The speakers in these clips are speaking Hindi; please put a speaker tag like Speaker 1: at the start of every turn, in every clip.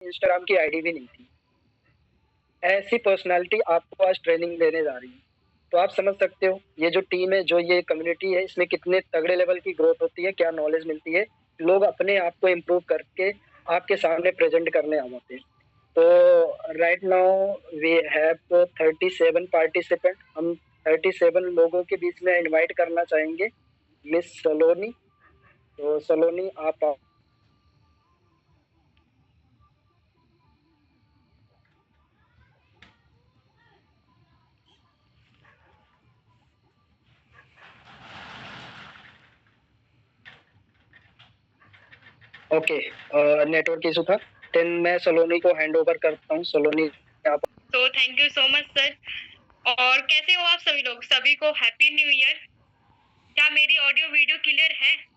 Speaker 1: इंस्टाग्राम की आईडी भी नहीं थी। ऐसी पर्सनालिटी आपको आज ट्रेनिंग देने जा रही है। तो आप समझ सकते हो ये जो टीम है, जो ये कम्युनिटी है, इसमें कितने तगड़े लेवल की ग्रोथ होती है, क्या नॉलेज मिलती है। लोग अपने आप को इम्प्रूव करके आपके सामने प्रेजेंट करने आ जाते हैं। तो right now we have 37 participant. हम 37 लोगों के बीच में इनवाइट करना चाहेंगे मिस सलोनी। तो सलोनी आप ओके, नेटवर्क इशू था। देन मैं सलोनी को हैंड ओवर करता हूँ। सलोनी आप।
Speaker 2: तो thank you so much sir. और कैसे हो आप सभी लोग? सभी को हैप्पी न्यू ईयर। क्या मेरी ऑडियो वीडियो क्लियर है?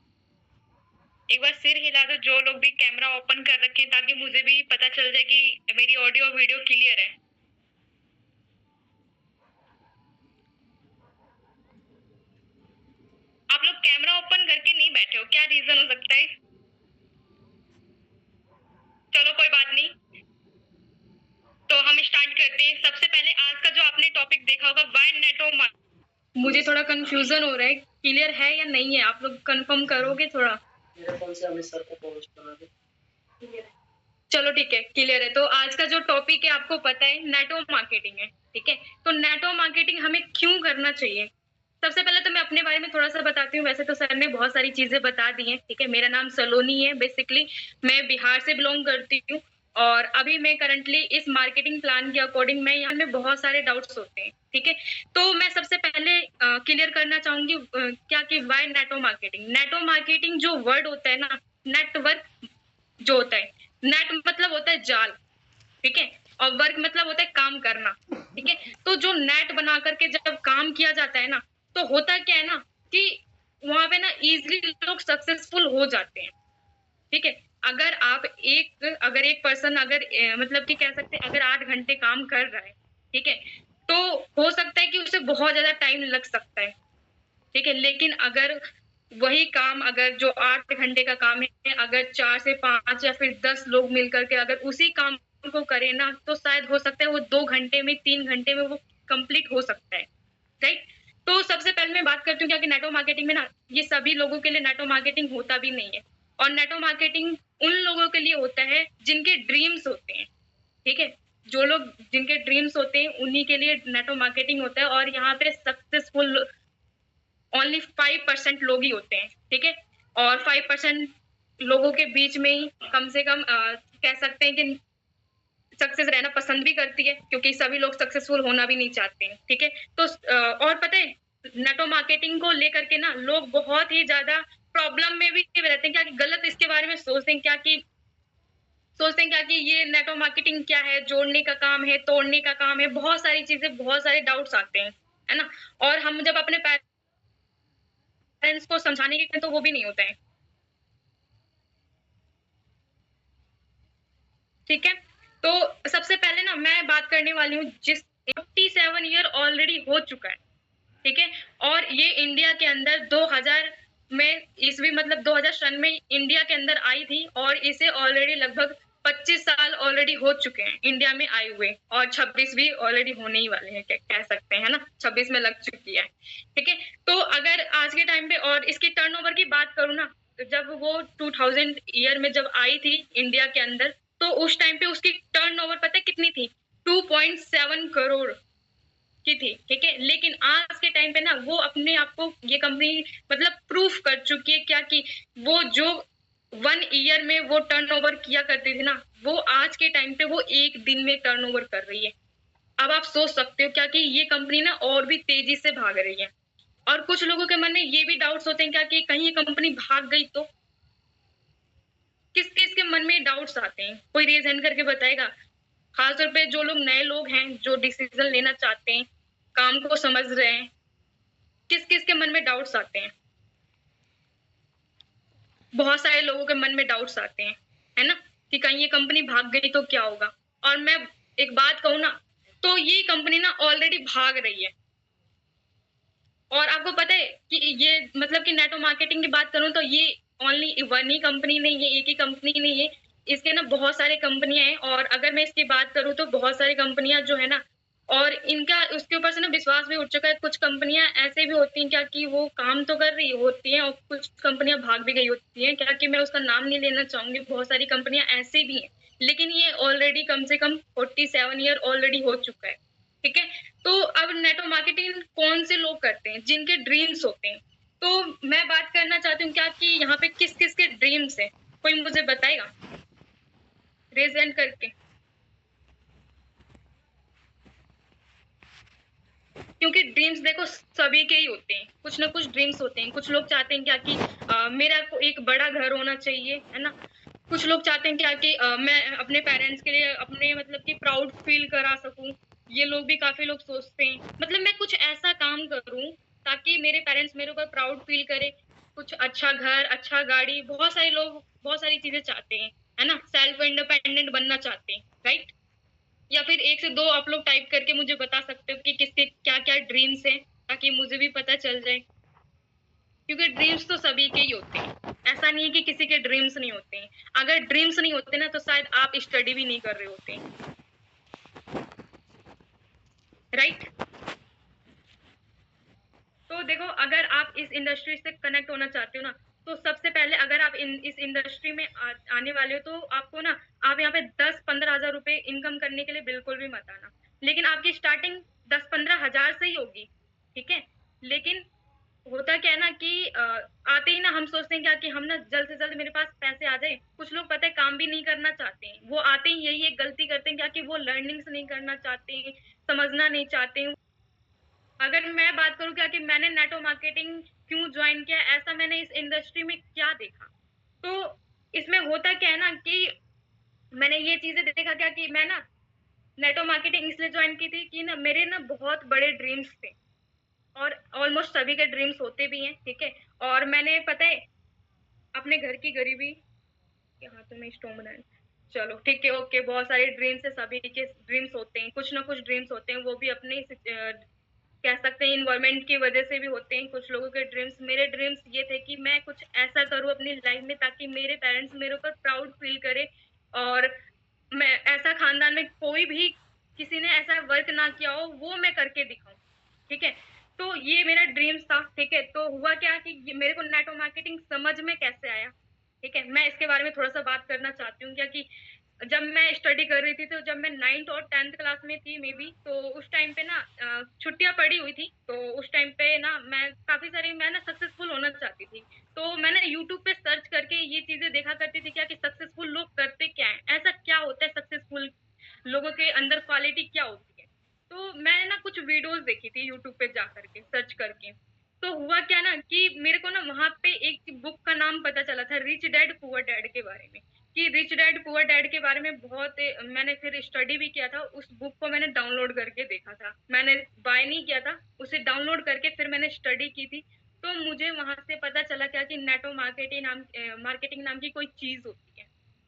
Speaker 2: एक बार सिर हिला दो जो लोग भी कैमरा ओपन कर रखे हैं, ताकि मुझे भी पता चल जाए कि मेरी ऑडियो वीडियो क्लियर है। आप लोग कैमरा ओपन करके नहीं बैठे हो, क्या रीजन हो सकता है? चलो कोई बात नहीं, तो हम स्टार्ट करते हैं। सबसे पहले आज का जो आपने टॉपिक देखा होगा, वाई नेटो। मुझे थोड़ा कंफ्यूजन हो रहा है, क्लियर है या नहीं है? आप लोग कंफर्म करोगे थोड़ा?
Speaker 1: मेरे फोन से अमित सर को कॉल करा दे।
Speaker 2: चलो ठीक है, क्लियर है। तो आज का जो टॉपिक है आपको पता है, नेटो मार्केटिंग है। ठीक है, तो नेटो मार्केटिंग हमें क्यों करना चाहिए? सबसे पहले तो मैं अपने बारे में थोड़ा सा बताती हूँ। वैसे तो सर ने बहुत सारी चीजें बता दी हैं। ठीक है, मेरा नाम सलोनी है। बेसिकली मैं बिहार से बिलोंग करती हूँ, और अभी मैं करंटली इस मार्केटिंग प्लान के अकॉर्डिंग मैं यहाँ में बहुत सारे डाउट्स होते हैं। ठीक है, तो मैं सबसे पहले क्लियर करना चाहूंगी क्या कि why network marketing. Network marketing जो वर्ड होता है ना, नेटवर्क जो होता है, नेट मतलब होता है जाल, ठीक है, और वर्क मतलब होता है काम करना। ठीक है, तो जो नेट बना करके जब काम किया जाता है ना, तो होता क्या है ना कि वहां पे ना इजिली लोग सक्सेसफुल हो जाते हैं। ठीक है, अगर एक पर्सन अगर मतलब कि कह सकते हैं अगर 8 घंटे काम कर रहा है, ठीक है, तो हो सकता है कि उसे बहुत ज्यादा टाइम लग सकता है। ठीक है, लेकिन अगर वही काम अगर जो 8 घंटे का काम है, अगर 4 से 5 या फिर 10 लोग मिलकर के अगर उसी काम को करें ना, तो शायद हो सकता है वो 2 घंटे में 3 घंटे में वो कंप्लीट हो सकता है। राइट, तो सबसे पहले मैं बात करती हूँ क्या कि नेटो मार्केटिंग में ना, ये सभी लोगों के लिए नेटो मार्केटिंग होता भी नहीं है। और नेटो मार्केटिंग उन लोगों के लिए होता है जिनके ड्रीम्स होते हैं। ठीक है, जो लोग जिनके ड्रीम्स होते हैं उन्हीं के लिए नेटो मार्केटिंग होता है। और यहाँ पे सक्सेसफुल ओनली 5% लोग ही होते हैं। ठीक है, और 5% लोगों के बीच में ही कम से कम कह सकते हैं कि सक्सेस रहना पसंद भी करती है, क्योंकि सभी लोग सक्सेसफुल होना भी नहीं चाहते हैं। ठीक है, तो और पता है नेटो मार्केटिंग को लेकर के ना लोग बहुत ही ज्यादा प्रॉब्लम में भी रहते हैं। क्या कि गलत इसके बारे में सोचते हैं क्या कि ये नेटो मार्केटिंग क्या है, जोड़ने का काम है, तोड़ने का काम है, बहुत सारी चीजें, बहुत सारे डाउट्स आते हैं, है ना। और हम जब अपने पेरेंट्स को समझाने के तो वो भी नहीं होता है। ठीक है, तो सबसे पहले ना मैं बात करने वाली हूँ जिस 47 ईयर ऑलरेडी हो चुका है। ठीक है, और ये इंडिया के अंदर 2000 में ईस्वी मतलब 2000 सन में इंडिया के अंदर आई थी, और इसे ऑलरेडी लगभग 25 साल ऑलरेडी हो चुके हैं इंडिया में आए हुए, और 26 भी ऑलरेडी होने ही वाले हैं, कह सकते हैं, है ना, 26 में लग चुकी है। ठीक है, तो अगर आज के टाइम पे और इसकी टर्नओवर की बात करूँ ना, तो जब वो 2000 ईयर में जब आई थी इंडिया के अंदर, तो उस टाइम पे उसकी टर्नओवर पता है कितनी थी? 2.7 करोड़ की थी। ठीक है, लेकिन आज के टाइम पे ना वो अपने आप को ये कंपनी मतलब प्रूफ कर चुकी है क्या कि वो जो 1 ईयर में वो टर्नओवर किया करती थी ना, वो आज के टाइम पे वो 1 दिन में टर्नओवर कर रही है। अब आप सोच सकते हो क्या कि ये कंपनी ना और भी तेजी से भाग रही है। और कुछ लोगों के मन में ये भी डाउट्स होते हैं क्या कि कहीं ये कंपनी भाग गई तो? किस किस के मन में डाउट्स आते हैं, कोई रेज हैंड करके बताएगा? खासतौर पे जो लोग नए लोग हैं, जो डिसीजन लेना चाहते हैं, काम को समझ रहे हैं, किस किस के मन में डाउट्स आते हैं? बहुत सारे लोगों के मन में डाउट्स आते हैं, है ना, कि कहीं ये कंपनी भाग गई तो क्या होगा। और मैं एक बात कहूँ ना, तो ये कंपनी ना ऑलरेडी भाग रही है। और आपको पता है कि ये मतलब कि नेटो मार्केटिंग की बात करूं तो ये ओनली वन ही कंपनी नहीं है, एक ही कंपनी नहीं है, इसके ना बहुत सारी कंपनियां हैं, और अगर मैं इसकी बात करूँ तो बहुत सारी कंपनियां जो है ना, और इनका उसके ऊपर से ना विश्वास भी उठ चुका है। कुछ कंपनियां ऐसे भी होती हैं क्या कि वो काम तो कर रही होती हैं और कुछ कंपनियां भाग भी गई होती हैं, क्या कि मैं उसका नाम नहीं लेना चाहूंगी, बहुत सारी कंपनियां ऐसी भी हैं, लेकिन ये ऑलरेडी कम से कम 47 ईयर ऑलरेडी हो चुका है, ठीक है। तो अब नेटवर्क मार्केटिंग कौन से लोग करते हैं, जिनके ड्रीम्स होते हैं। तो मैं बात करना चाहती हूँ क्या कि यहाँ पे किस किस के ड्रीम्स है, कोई मुझे बताएगा रेज हैंड करके। क्योंकि ड्रीम्स देखो सभी के ही होते हैं, कुछ ना कुछ ड्रीम्स होते हैं। कुछ लोग चाहते हैं क्या कि मेरा को एक बड़ा घर होना चाहिए, है ना। कुछ लोग चाहते हैं क्या कि मैं अपने पेरेंट्स के लिए अपने मतलब कि प्राउड फील करा सकूं। ये लोग भी काफी लोग सोचते हैं, मतलब मैं कुछ ऐसा काम करूं ताकि मेरे पेरेंट्स मेरे ऊपर प्राउड फील करे। कुछ अच्छा घर, अच्छा गाड़ी, बहुत सारे लोग बहुत सारी चीजें चाहते हैं, है ना। सेल्फ इंडिपेंडेंट बनना चाहते हैं, राइट। या फिर एक से दो आप लोग टाइप करके मुझे बता सकते हो कि किसके क्या क्या ड्रीम्स हैं, ताकि मुझे भी पता चल जाए। क्योंकि ड्रीम्स तो सभी के ही होते हैं, ऐसा नहीं है कि किसी के ड्रीम्स नहीं होते हैं। अगर ड्रीम्स नहीं होते ना तो शायद आप स्टडी भी नहीं कर रहे होते हैं, राइट। तो देखो अगर आप इस इंडस्ट्री से कनेक्ट होना चाहते हो ना, तो सबसे पहले अगर आप इस इंडस्ट्री में आने वाले हो तो आपको ना, आप यहाँ पे 10-15 हजार रुपए इनकम करने के लिए बिल्कुल भी मत आना। लेकिन आपकी स्टार्टिंग 10-15 हजार से ही होगी, ठीक है। लेकिन होता क्या है ना कि आते ही ना हम सोचते हैं क्या कि हम ना जल्द से जल्द मेरे पास पैसे आ जाए। कुछ लोग पता है काम भी नहीं करना चाहते हैं, वो आते ही यही एक गलती करते हैं क्या कि वो लर्निंग्स नहीं करना चाहते हैं, समझना नहीं चाहते हैं। अगर मैं बात करूं क्या कि मैंने नेटवर्क मार्केटिंग क्यों ज्वाइन किया, ऐसा मैंने इस इंडस्ट्री में क्या देखा, तो इसमें होता क्या है ना कि मैंने ये चीजें देखा क्या कि मैं ना नेटवर्क मार्केटिंग इसलिए ज्वाइन की थी कि ना मेरे ना बहुत बड़े ड्रीम्स थे, और ऑलमोस्ट सभी के ड्रीम्स होते भी हैं, ठीक है। और मैंने पता है अपने घर की गरीबी यहाँ तो मैं स्टोन बनाया, चलो ठीक है, ओके। बहुत सारे ड्रीम्स है, सभी के ड्रीम्स होते हैं, कुछ ना कुछ ड्रीम्स होते हैं, वो भी अपने कह सकते हैं इन्वायरमेंट की वजह से भी होते हैं। कुछ लोगों के ड्रीम्स, मेरे ड्रीम्स ये थे कि मैं कुछ ऐसा करूं अपनी लाइफ में ताकि मेरे पेरेंट्स मेरे ऊपर प्राउड फील करे, और मैं ऐसा खानदान में कोई भी किसी ने ऐसा वर्क ना किया हो वो मैं करके दिखाऊं, ठीक है। तो ये मेरा ड्रीम्स था, ठीक है। तो हुआ क्या कि मेरे को नेटवर्क मार्केटिंग समझ में कैसे आया, ठीक है, मैं इसके बारे में थोड़ा सा बात करना चाहती हूँ। क्या कि जब मैं स्टडी कर रही थी, तो जब मैं 9th और 10th क्लास में थी मे बी, तो उस टाइम पे ना छुट्टियां पड़ी हुई थी, तो उस टाइम पे ना मैं काफी सारी, मैं ना सक्सेसफुल होना चाहती थी। तो मैंने यूट्यूब पे सर्च करके ये चीजें देखा करती थी क्या कि सक्सेसफुल लोग करते क्या है, ऐसा क्या होता है सक्सेसफुल लोगों के अंदर, क्वालिटी क्या होती है। तो मैंने ना कुछ वीडियोस देखी थी यूट्यूब पे जा करके सर्च करके। तो हुआ क्या ना कि मेरे को ना वहां पे एक बुक का नाम पता चला था, रिच डैड पुअर डैड के बारे में, कि रिच डैड पुअर डैड के बारे में बहुत मैंने फिर स्टडी भी किया था। उस बुक को मैंने डाउनलोड करके देखा था, मैंने बाय नहीं किया था, उसे डाउनलोड करके फिर मैंने स्टडी की थी। तो मुझे वहां से पता चला क्या कि नेटवर्क मार्केटिंग नाम की कोई चीज होती है,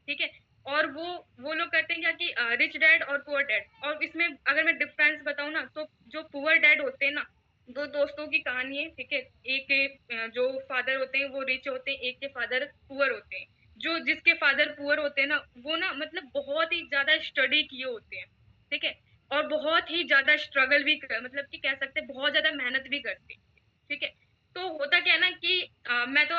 Speaker 2: ठीक है। और वो लोग करते हैं क्या कि रिच डैड और पुअर डैड, और इसमें अगर मैं डिफरेंस बताऊं ना, तो जो पुअर डैड होते हैं ना, दो दोस्तों की कहानी है, ठीक है। एक के जो फादर होते हैं वो रिच होते हैं, एक के फादर पुअर होते हैं। जो जिसके फादर पुअर होते हैं ना, वो ना मतलब बहुत ही ज्यादा स्टडी किए होते हैं, ठीक है। और बहुत ही ज्यादा स्ट्रगल भी मतलब कि कह सकते हैं बहुत ज्यादा मेहनत भी करते हैं, ठीक है। तो होता क्या है ना कि मैं तो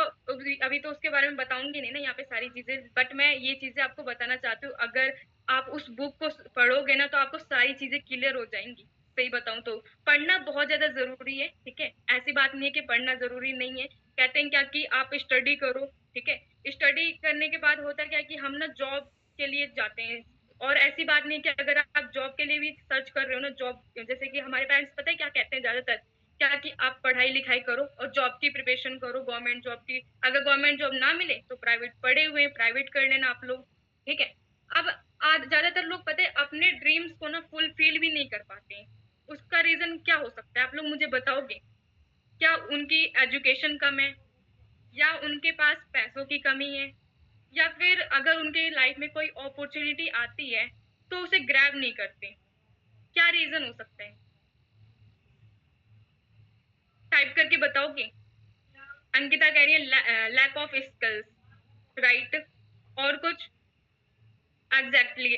Speaker 2: अभी तो उसके बारे में बताऊंगी नहीं ना यहाँ पे सारी चीजें, बट मैं ये चीजें आपको बताना चाहती हूँ। अगर आप उस बुक को पढ़ोगे ना तो आपको सारी चीजें क्लियर हो जाएंगी। सही बताऊं तो पढ़ना बहुत ज्यादा जरूरी है, ठीक है। ऐसी बात नहीं है कि पढ़ना जरूरी नहीं है। कहते हैं क्या कि आप स्टडी करो, ठीक है। स्टडी करने के बाद होता क्या है कि हम ना जॉब के लिए जाते हैं। और ऐसी बात नहीं कि अगर आप जॉब के लिए भी सर्च कर रहे हो ना, जॉब जैसे कि हमारे पेरेंट्स पता है क्या कहते हैं ज्यादातर, क्या कि आप पढ़ाई लिखाई करो और जॉब की प्रिपरेशन करो, गवर्नमेंट जॉब की। अगर गवर्नमेंट जॉब ना मिले तो प्राइवेट पढ़े हुए प्राइवेट कर लेना आप लोग, ठीक है। अब आज ज्यादातर लोग पता है अपने ड्रीम्स को ना फुलफिल भी नहीं कर पाते हैं। उसका रीजन क्या हो सकता है, आप लोग मुझे बताओगे। क्या उनकी एजुकेशन कम है, या उनके पास पैसों की कमी है, या फिर अगर उनके लाइफ में कोई अपॉर्चुनिटी आती है तो उसे ग्रैब नहीं करते। क्या रीजन हो सकता है, टाइप करके बताओगे। अंकिता कह रही है लैक ऑफ स्किल्स, राइट। और कुछ, एग्जैक्टली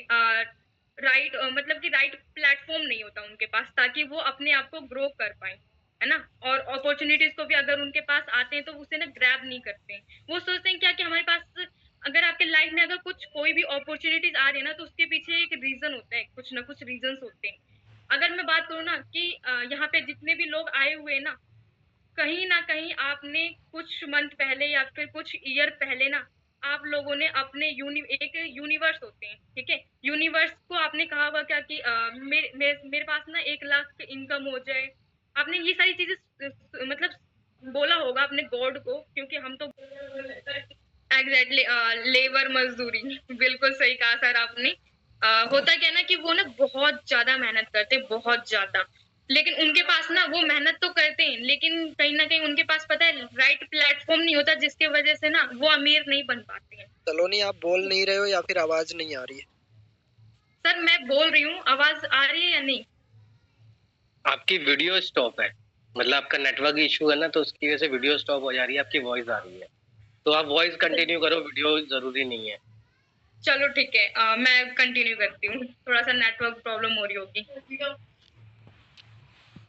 Speaker 2: राइट, मतलब कि राइट प्लेटफॉर्म नहीं होता उनके पास ताकि वो अपने आप को ग्रो कर पाए, है ना। और अपॉर्चुनिटीज को भी अगर उनके पास आते हैं तो उसे ना ग्रैब नहीं करते हैं। वो सोचते हैं क्या कि हमारे पास अगर आपके लाइफ में अगर कुछ कोई भी अपॉर्चुनिटीज आ रही है ना तो उसके पीछे एक रीजन होता है, कुछ ना कुछ रीजंस होते हैं। अगर मैं बात करूँ ना कि यहाँ पे जितने भी लोग आए हुए हैं ना कहीं आपने कुछ मंथ पहले या फिर कुछ ईयर पहले ना आप लोगों ने अपने एक यूनिवर्स होते हैं, ठीक है, यूनिवर्स को आपने कहा हुआ क्या कि मेरे पास ना 1 लाख इनकम हो जाए। आपने ये सारी चीजें मतलब बोला होगा अपने गॉड को, क्योंकि हम तो एग्जैक्टली लेबर मजदूरी बिल्कुल सही कहा सर आपने। होता क्या है ना कि वो ना बहुत ज्यादा मेहनत करते हैं, बहुत ज्यादा, लेकिन उनके पास ना वो मेहनत तो करते हैं लेकिन कहीं ना कहीं उनके पास पता है राइट प्लेटफॉर्म नहीं होता, जिसकी वजह से ना वो अमीर नहीं बन पाते हैं।
Speaker 1: सलोनी, आप बोल नहीं रहे हो या फिर आवाज नहीं आ रही है?
Speaker 2: सर मैं बोल रही हूँ, आवाज आ रही है या नहीं?
Speaker 3: आपकी वीडियो स्टॉप है, मतलब आपका नेटवर्क इशू है ना, तो उसकी वजह से वीडियो स्टॉप हो जा रही है, आपकी वॉइस आ रही है। तो आप वॉइस कंटिन्यू करो, वीडियो जरूरी नहीं है।
Speaker 2: चलो ठीक है, मैं कंटिन्यू करती हूँ, थोड़ा सा नेटवर्क प्रॉब्लम हो रही होगी।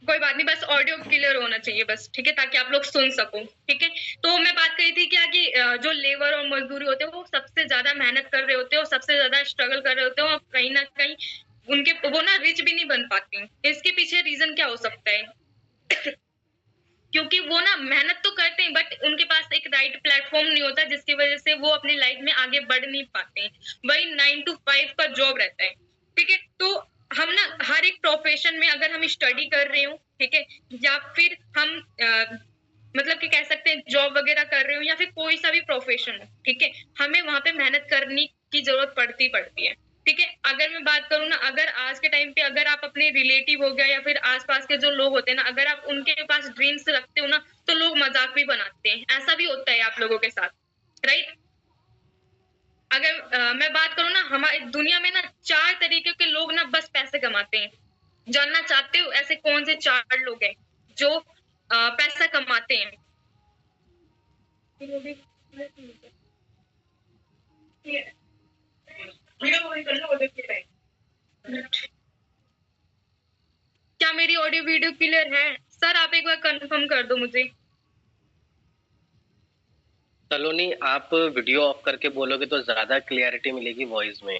Speaker 2: कोई बात नहीं, बस ऑडियो क्लियर होना चाहिए बस, ठीक है, ताकि आप लोग सुन सको, ठीक है। तो मैं बात करी थी क्या कि जो लेबर और मजदूरी होते हैं वो सबसे ज्यादा मेहनत कर रहे होते हैं और सबसे ज्यादा स्ट्रगल कर रहे होते हैं और कहीं ना कहीं उनके वो ना रिच भी नहीं बन पाते हैं। इसके पीछे रीजन क्या हो सकता है? क्योंकि वो ना मेहनत तो करते हैं बट उनके पास एक राइट प्लेटफॉर्म नहीं होता, जिसकी वजह से वो अपनी लाइफ में आगे बढ़ नहीं पाते हैं। वही 9 to 5 का जॉब रहता है, ठीक है। तो हम ना हर एक प्रोफेशन में अगर हम स्टडी कर रहे हो, ठीक है, या फिर हम मतलब कि कह सकते हैं जॉब वगैरह कर रहे हो या फिर कोई सा भी प्रोफेशन हो, ठीक है, हमें वहां पे मेहनत करने की जरूरत पड़ती है, ठीक है। अगर मैं बात करूँ ना, अगर आज के टाइम पे अगर आप अपने रिलेटिव हो गया या फिर आसपास के जो लोग होते हैं ना, अगर आप उनके पास ड्रीम्स रखते हो ना तो लोग मजाक भी बनाते हैं, ऐसा भी होता है आप लोगों के साथ, राइट। अगर मैं बात करूँ ना, हमारी दुनिया में ना 4 तरीके के लोग ना बस पैसे कमाते हैं। जानना चाहते हो ऐसे कौन से 4 लोग हैं जो पैसा कमाते हैं? क्या मेरी ऑडियो वीडियो क्लियर है? सर आप एक बार कंफर्म कर दो मुझे।
Speaker 3: सलोनी, आप वीडियो ऑफ करके बोलोगे तो ज्यादा क्लियरिटी मिलेगी वॉइस में,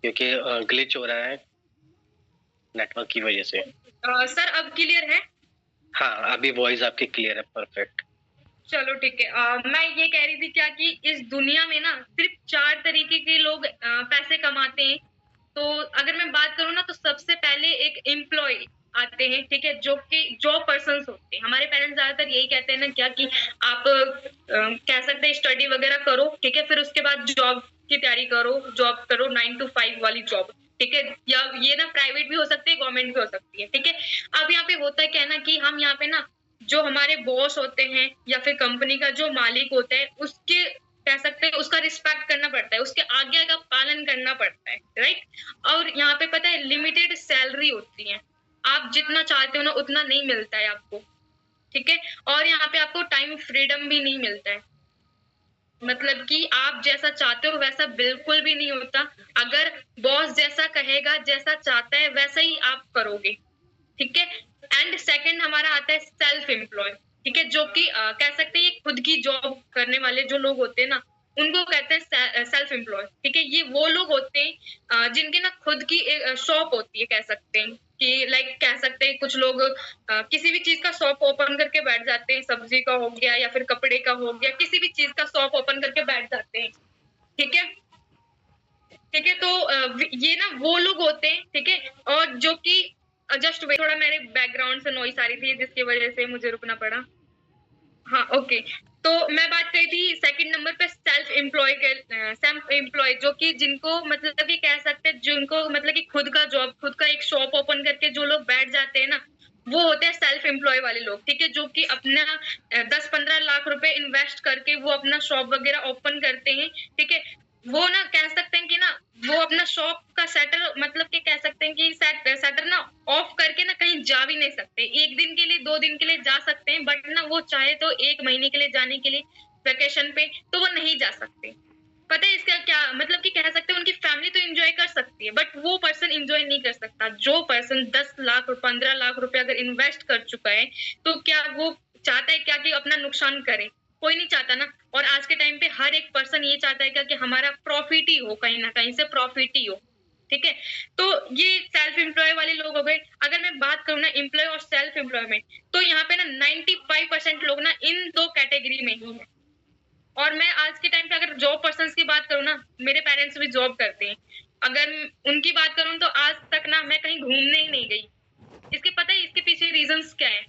Speaker 3: क्योंकि ग्लिच हो रहा है नेटवर्क की वजह से।
Speaker 2: सर अब क्लियर है?
Speaker 3: हाँ, अभी वॉइस आपकी क्लियर है, परफेक्ट।
Speaker 2: चलो ठीक है। मैं ये कह रही थी क्या कि इस दुनिया में ना सिर्फ 4 तरीके के लोग पैसे कमाते हैं। तो अगर मैं बात करूँ ना तो सबसे पहले एक एम्प्लॉय आते हैं, ठीक है, जो कि जॉब पर्सन्स होते हैं। हमारे पेरेंट्स ज्यादातर यही कहते हैं ना क्या कि आप कह सकते हैं स्टडी वगैरह करो, ठीक है, फिर उसके बाद जॉब की तैयारी करो, जॉब करो 9 to 5 वाली जॉब, ठीक है, या ये ना प्राइवेट भी हो सकती है, गवर्नमेंट भी हो सकती है, ठीक है। अब यहाँ पे होता है क्या ना कि हम यहाँ पे ना जो हमारे बॉस होते हैं या फिर कंपनी का जो मालिक होता है उसके कह सकते हैं उसका रिस्पेक्ट करना पड़ता है, उसके आज्ञा का पालन करना पड़ता है, राइट। और यहाँ पे पता है लिमिटेड सैलरी होती है, आप जितना चाहते हो ना उतना नहीं मिलता है आपको, ठीक है। और यहाँ पे आपको टाइम फ्रीडम भी नहीं मिलता है, मतलब कि आप जैसा चाहते हो वैसा बिल्कुल भी नहीं होता। अगर बॉस जैसा कहेगा, जैसा चाहता है वैसा ही आप करोगे, ठीक है। एंड सेकंड हमारा आता है सेल्फ एम्प्लॉय, ठीक है, जो कि कह सकते हैं खुद की जॉब करने वाले जो लोग होते हैं ना उनको कहते हैं सेल्फ एम्प्लॉय, ठीक है। ये वो लोग होते हैं जिनके ना खुद की एक शॉप होती है, कह सकते हैं कि लाइक कह सकते हैं कुछ लोग किसी भी चीज का शॉप ओपन करके बैठ जाते हैं, सब्जी का हो गया या फिर कपड़े का हो गया, किसी भी चीज का शॉप ओपन करके बैठ जाते हैं, ठीक है, ठीक है। तो ये ना वो लोग होते हैं, ठीक है, और जो कि जस्ट थोड़ा मेरे बैकग्राउंड से नॉइस आ रही थी जिसकी वजह से मुझे रुकना पड़ा। हाँ ओके। तो मैं बात करी थी सेकंड नंबर पे सेल्फ एम्प्लॉय जो कि जिनको मतलब कि कह सकते हैं जिनको मतलब कि खुद का जॉब, खुद का एक शॉप ओपन करके जो लोग बैठ जाते हैं ना वो होते हैं सेल्फ एम्प्लॉय वाले लोग, ठीक है, जो कि अपना 10-15 लाख रुपए इन्वेस्ट करके वो अपना शॉप वगैरह ओपन करते हैं, ठीक है। वो ना कह सकते हैं कि ना वो अपना शॉप का शटर मतलब कि कह सकते हैं कि शटर ना ऑफ करके ना कहीं जा भी नहीं सकते, 1 दिन के लिए 2 दिन के लिए जा सकते हैं बट ना वो चाहे तो 1 महीने के लिए जाने के लिए वेकेशन पे तो वो नहीं जा सकते। पता है इसका क्या मतलब कि कह सकते हैं उनकी फैमिली तो एंजॉय कर सकती है बट वो पर्सन एंजॉय नहीं कर सकता। जो पर्सन 10 लाख और 15 लाख रुपए अगर इन्वेस्ट कर चुका है तो क्या वो चाहता है क्या कि अपना नुकसान करे? कोई नहीं चाहता ना। और आज के टाइम पे हर एक पर्सन ये चाहता है क्या कि हमारा प्रॉफिट ही हो, कहीं ना कहीं से प्रॉफिट ही हो। ठीक है, तो ये सेल्फ एम्प्लॉय वाले लोग हो गए। अगर मैं बात करूँ ना एम्प्लॉय और सेल्फ एम्प्लॉयमेंट, तो यहाँ पे ना 95% लोग ना इन दो कैटेगरी में ही है। और मैं आज के टाइम पे अगर जॉब पर्सन्स की बात करूँ ना, मेरे पेरेंट्स भी जॉब करते हैं। अगर उनकी बात करूँ तो आज तक ना मैं कहीं घूमने ही नहीं गई। इसके पता है इसके पीछे रीजंस क्या है?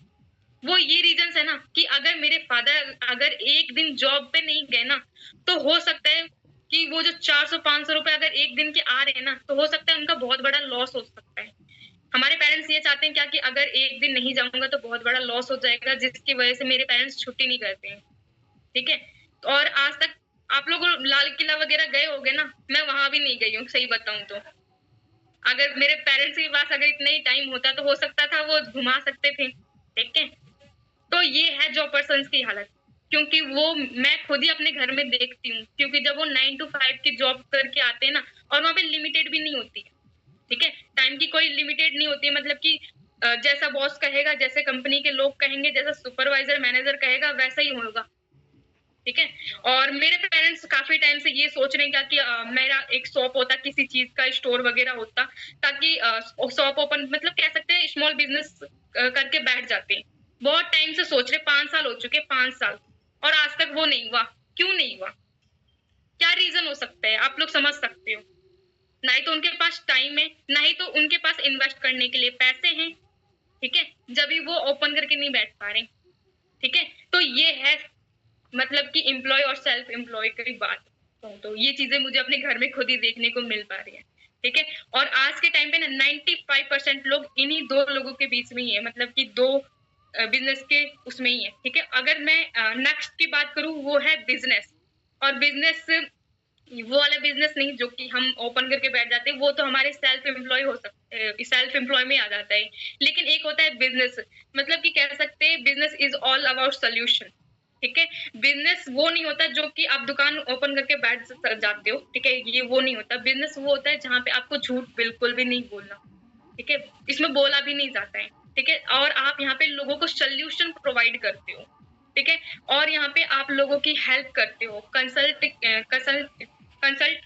Speaker 2: वो ये रीजंस है ना कि अगर मेरे फादर अगर एक दिन जॉब पे नहीं गए ना, तो हो सकता है कि वो जो 400-500 रुपए अगर एक दिन के आ रहे हैं ना, तो हो सकता है उनका बहुत बड़ा लॉस हो सकता है। हमारे पेरेंट्स ये चाहते हैं क्या कि अगर एक दिन नहीं जाऊंगा तो बहुत बड़ा लॉस हो जाएगा, जिसकी वजह से मेरे पेरेंट्स छुट्टी नहीं करते हैं। ठीक है, और आज तक आप लोग लाल किला वगैरह गए होगे ना, मैं वहां भी नहीं गई हूँ सही बताऊं तो। अगर मेरे पेरेंट्स के पास अगर इतना ही टाइम होता तो हो सकता था वो घुमा सकते थे। ठीक है, तो ये है जॉब पर्सन्स की हालत, क्योंकि वो मैं खुद ही अपने घर में देखती हूँ, क्योंकि जब वो 9 to 5 की जॉब करके आते हैं ना, और वहाँ पे लिमिटेड भी नहीं होती है। ठीक है, टाइम की कोई लिमिटेड नहीं होती है, मतलब कि जैसा बॉस कहेगा, जैसे कंपनी के लोग कहेंगे, जैसा सुपरवाइजर मैनेजर कहेगा वैसा ही होगा। ठीक है, और मेरे पेरेंट्स काफी टाइम से ये सोच रहे हैं क्या कि मेरा एक शॉप होता, किसी चीज का स्टोर वगैरह होता, ताकि शॉप ओपन मतलब कह सकते हैं स्मॉल बिजनेस करके बैठ जाते हैं। बहुत टाइम से सोच रहे, 5 साल हो चुके, 5 साल, और आज तक वो नहीं हुआ। क्यों नहीं हुआ? क्या रीजन हो सकता है? आप लोग समझ सकते हो। ना ही तो उनके पास टाइम है, ना ही तो उनके पास इन्वेस्ट करने के लिए पैसे हैं। ठीक है, जब भी वो ओपन करके नहीं बैठ पा रहे। ठीक है, तो ये है मतलब कि एम्प्लॉय और सेल्फ एम्प्लॉय की बात। तो ये चीजें मुझे अपने घर में खुद ही देखने को मिल पा रही है। ठीक है, और आज के टाइम पे ना 95% लोग इन्हीं दो लोगों के बीच में ही है, मतलब कि दो बिजनेस के उसमें ही है। ठीक है, अगर मैं नेक्स्ट की बात करूं, वो है बिजनेस। और बिजनेस वो वाला बिजनेस नहीं जो कि हम ओपन करके बैठ जाते हैं, वो तो हमारे सेल्फ एम्प्लॉय हो सकते, सेल्फ एम्प्लॉय में आ जाता है। लेकिन एक होता है बिजनेस, मतलब कि कह सकते हैं business is all about solution. ठीक है, बिजनेस वो नहीं होता जो कि आप दुकान ओपन करके बैठ जाते हो। ठीक है, ये वो नहीं होता। बिजनेस वो होता है जहाँ पे आपको झूठ बिल्कुल भी नहीं बोलना। ठीक है, इसमें बोला भी नहीं जाता है। ठीक है, और आप यहाँ पे लोगों को सोल्यूशन प्रोवाइड करते हो। ठीक है, और यहाँ पे आप लोगों की हेल्प करते हो, कंसल्ट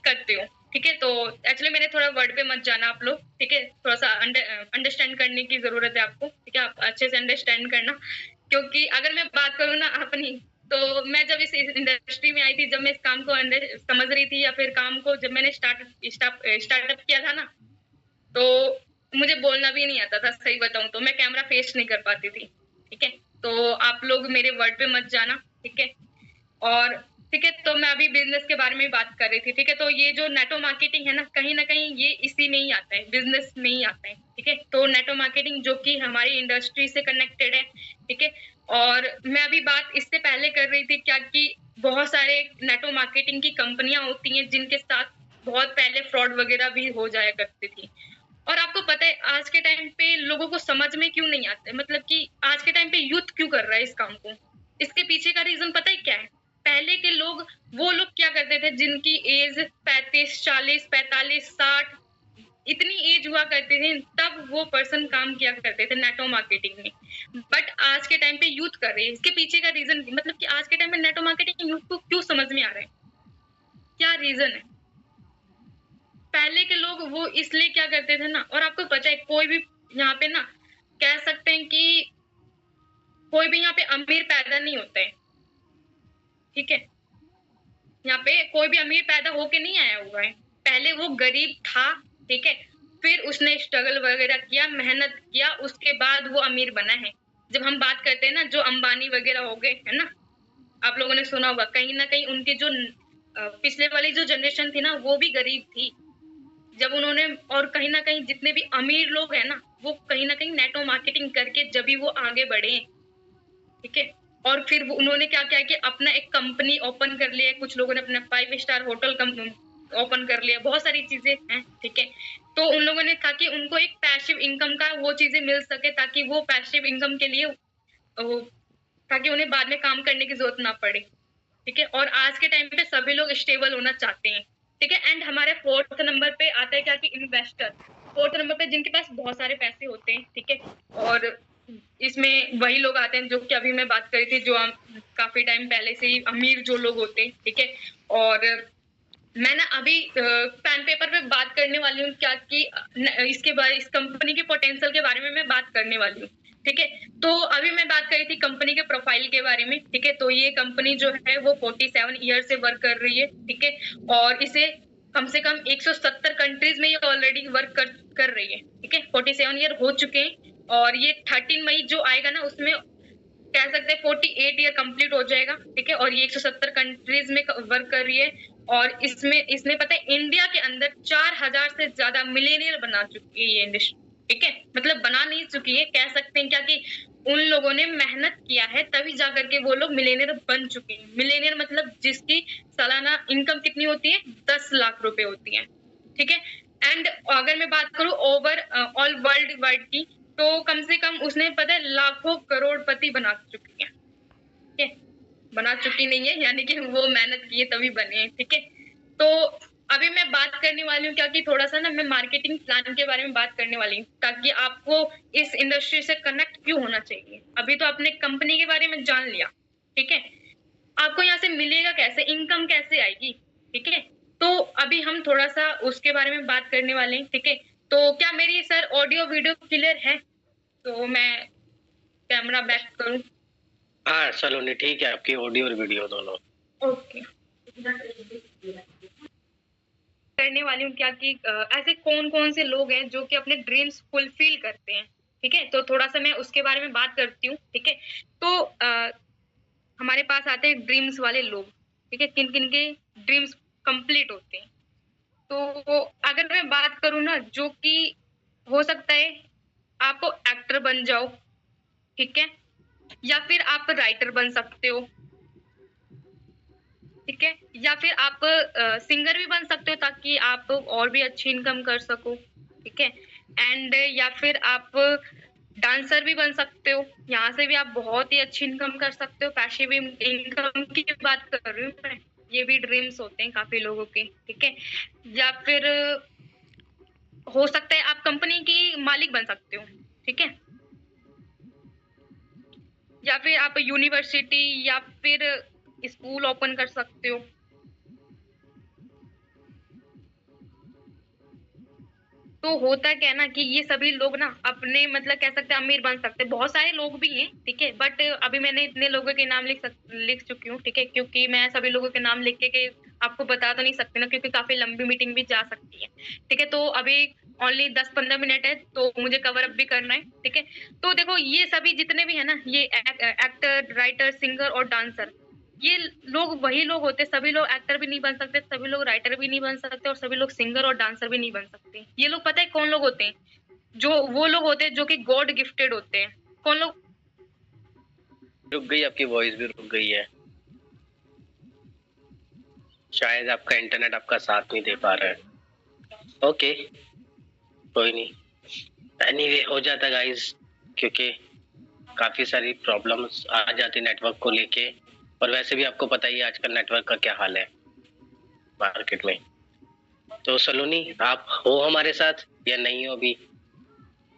Speaker 2: करते हो। ठीक है, तो एक्चुअली मैंने थोड़ा वर्ड पे मत जाना आप लोग। ठीक है, थोड़ा सा अंडरस्टैंड करने की जरूरत है आपको। ठीक है, आप अच्छे से अंडरस्टैंड करना, क्योंकि अगर मैं बात करूँ ना अपनी, तो मैं जब इस इंडस्ट्री में आई थी, जब मैं इस काम को समझ रही थी, या फिर काम को जब मैंने स्टार्टअप किया था ना, तो मुझे बोलना भी नहीं आता था सही बताऊं तो। मैं कैमरा फेस नहीं कर पाती थी। ठीक है, तो आप लोग मेरे वर्ड पे मत जाना। ठीक है, और ठीक है, तो मैं अभी बिजनेस के बारे में बात कर रही थी। ठीक है, तो ये जो नेटो मार्केटिंग है ना कहीं ये इसी में ही आता है, बिजनेस में ही आता है। ठीक है, तो नेटो मार्केटिंग जो कि हमारी इंडस्ट्री से कनेक्टेड है। ठीक है, और मैं अभी बात इससे पहले कर रही थी क्या कि बहुत सारे नेटो मार्केटिंग की कंपनियां होती हैं जिनके साथ बहुत पहले फ्रॉड वगैरह भी हो जाया करती थी। और आपको पता है आज के टाइम पे लोगों को समझ में क्यों नहीं आता, मतलब कि आज के टाइम पे यूथ क्यों कर रहा है इस काम को? इसके पीछे का रीजन पता है क्या है? पहले के लोग, वो लोग क्या करते थे जिनकी एज 35, 40, 45, 60 इतनी एज हुआ करती थी, तब वो पर्सन काम किया करते थे नेटो मार्केटिंग में। बट आज के टाइम पे यूथ कर रही है। इसके पीछे का रीजन मतलब कि आज के टाइम में नेटो मार्केटिंग यूथ को क्यों समझ में आ रहा है? क्या रीजन है? पहले के लोग वो इसलिए क्या करते थे ना, और आपको पता है कोई भी यहाँ पे ना कह सकते हैं कि कोई भी यहाँ पे अमीर पैदा नहीं होता है। ठीक है, यहाँ पे कोई भी अमीर पैदा होके नहीं आया हुआ है। पहले वो गरीब था। ठीक है, फिर उसने स्ट्रगल वगैरह किया, मेहनत किया, उसके बाद वो अमीर बना है। जब हम बात करते हैं ना, जो अंबानी वगैरह हो गए है ना, आप लोगों ने सुना होगा, कहीं ना कहीं उनके जो पिछले वाली जो जनरेशन थी ना, वो भी गरीब थी जब उन्होंने, और कहीं ना कहीं जितने भी अमीर लोग हैं ना, वो कहीं ना कहीं नेटो मार्केटिंग करके जब भी वो आगे बढ़े। ठीक है, और फिर उन्होंने क्या किया कि अपना एक कंपनी ओपन कर लिया। कुछ लोगों ने अपना 5 स्टार होटल ओपन कर लिया, बहुत सारी चीजें हैं। ठीक है, तो उन लोगों ने, ताकि उनको एक पैसिव इनकम का वो चीजें मिल सके, ताकि वो पैसिव इनकम के लिए ताकि उन्हें बाद में काम करने की जरूरत ना पड़े। ठीक है, और आज के टाइम पे सभी लोग स्टेबल होना चाहते हैं, ठीक है। एंड हमारे 4th नंबर पे आता है क्या कि इन्वेस्टर, 4th नंबर पे जिनके पास बहुत सारे पैसे होते हैं, ठीक है। और इसमें वही लोग आते हैं जो कि अभी मैं बात कर रही थी, जो काफी टाइम पहले से ही अमीर जो लोग होते हैं, ठीक है। और मैं ना अभी पेन पेपर पे बात करने वाली हूँ क्या कि इसके बारे, इस कंपनी के पोटेंशियल के बारे में मैं बात करने वाली हूँ, ठीक है। तो अभी मैं बात कर रही थी कंपनी के प्रोफाइल के बारे में, ठीक है। तो ये कंपनी जो है वो 47 ईयर से वर्क कर रही है, ठीक है। और इसे कम से कम 170 कंट्रीज में ये ऑलरेडी वर्क कर रही है, ठीक है। 47 ईयर हो चुके हैं, और ये 13 मई जो आएगा ना उसमें कह सकते हैं 48 ईयर कंप्लीट हो जाएगा, ठीक है। और ये 170 कंट्रीज में वर्क कर रही है, और इसने पता है इंडिया के अंदर 4000 से ज्यादा मिलेनियर बना चुकी है ये इंडस्ट्री, ठीक है। मतलब बना नहीं चुकी है, कह सकते हैं क्या कि उन लोगों ने मेहनत किया है तभी जाकर के वो लोग मिलेनियर बन चुके हैं। मिलेनियर मतलब जिसकी सालाना इनकम कितनी होती है, 10 लाख रुपए होती है, ठीक है। एंड अगर मैं बात करूं ओवर ऑल वर्ल्ड वाइड की, तो कम से कम उसने पता है लाखों करोड़पति बना चुकी है, ठीक है। बना चुकी नहीं है, यानी कि वो मेहनत किए तभी बने हैं, ठीक है। तो अभी मैं बात करने वाली हूँ क्या कि थोड़ा सा ना मैं मार्केटिंग प्लान के बारे में बात करने वाली हूँ, ताकि आपको इस इंडस्ट्री से कनेक्ट क्यों होना चाहिए। अभी तो आपने कंपनी के बारे में जान लिया, ठीक है। आपको यहाँ से मिलेगा कैसे, इनकम कैसे आएगी, ठीक है। तो अभी हम थोड़ा सा उसके बारे में बात करने वाले हैं, ठीक है। तो क्या मेरी सर ऑडियो वीडियो क्लियर है? तो मैं कैमरा बैक करूं?
Speaker 3: हाँ सलोनी ठीक है, आपकी ऑडियो और वीडियो दोनों।
Speaker 2: ओके। करने वाली हूँ क्या कि ऐसे कौन कौन से लोग हैं जो कि अपने ड्रीम्स फुलफिल करते हैं, ठीक है। तो थोड़ा सा मैं उसके बारे में बात करती हूँ, ठीक है। तो हमारे पास आते हैं ड्रीम्स वाले लोग, ठीक है। किन किन के ड्रीम्स कंप्लीट होते हैं। तो अगर मैं बात करूँ ना, जो कि हो सकता है आप एक्टर बन जाओ, ठीक है, या फिर आप राइटर बन सकते हो, ठीक है, या फिर आप सिंगर भी बन सकते हो ताकि आप और भी अच्छी इनकम कर सको, ठीक है। एंड या फिर आप डांसर भी बन सकते हो, यहाँ से भी आप बहुत ही अच्छी इनकम कर सकते हो। पैसिव इनकम की बात कर रही हूँ मैं, ये भी ड्रीम्स होते हैं काफी लोगों के, ठीक है। या फिर हो सकता है आप कंपनी की मालिक बन सकते हो, ठीक है। या फिर आप यूनिवर्सिटी या फिर स्कूल ओपन कर सकते हो। तो होता क्या है ना कि ये सभी लोग ना अपने मतलब कह सकते हैं अमीर बन सकते हैं। बहुत सारे लोग भी हैं, ठीक है, बट अभी मैंने इतने लोगों के नाम लिख चुकी हूँ, ठीक है, क्योंकि मैं सभी लोगों के नाम लिख के आपको बता तो नहीं सकती ना, क्योंकि काफी लंबी मीटिंग भी जा सकती है, ठीक है। तो अभी ओनली 10-15 मिनट है, तो मुझे कवर अप भी करना है, ठीक है। तो देखो ये सभी जितने भी है ना, ये एक्टर, राइटर, सिंगर और डांसर, ये लोग वही लोग होते हैं। सभी लोग एक्टर भी नहीं बन सकते, सभी लोग राइटर भी नहीं बन सकते, और सभी लोग सिंगर और डांसर भी नहीं बन सकते। ये लोग पता है कौन लोग होते हैं? जो वो लोग होते हैं जो कि गॉड गिफ्टेड होते हैं। कौन लोग?
Speaker 3: रुक गई, आपकी वॉइस भी रुक गई है, शायद आपका इंटरनेट आपका साथ नहीं दे पा रहा है। ओके कोई नहीं, एनीवे हो जाता गाइस, क्योंकि काफी सारी प्रॉब्लम्स आ जाती नेटवर्क को लेके, और वैसे भी आपको पता ही है आजकल नेटवर्क का क्या हाल है मार्केट में। तो सलोनी आप हो हमारे साथ या नहीं हो?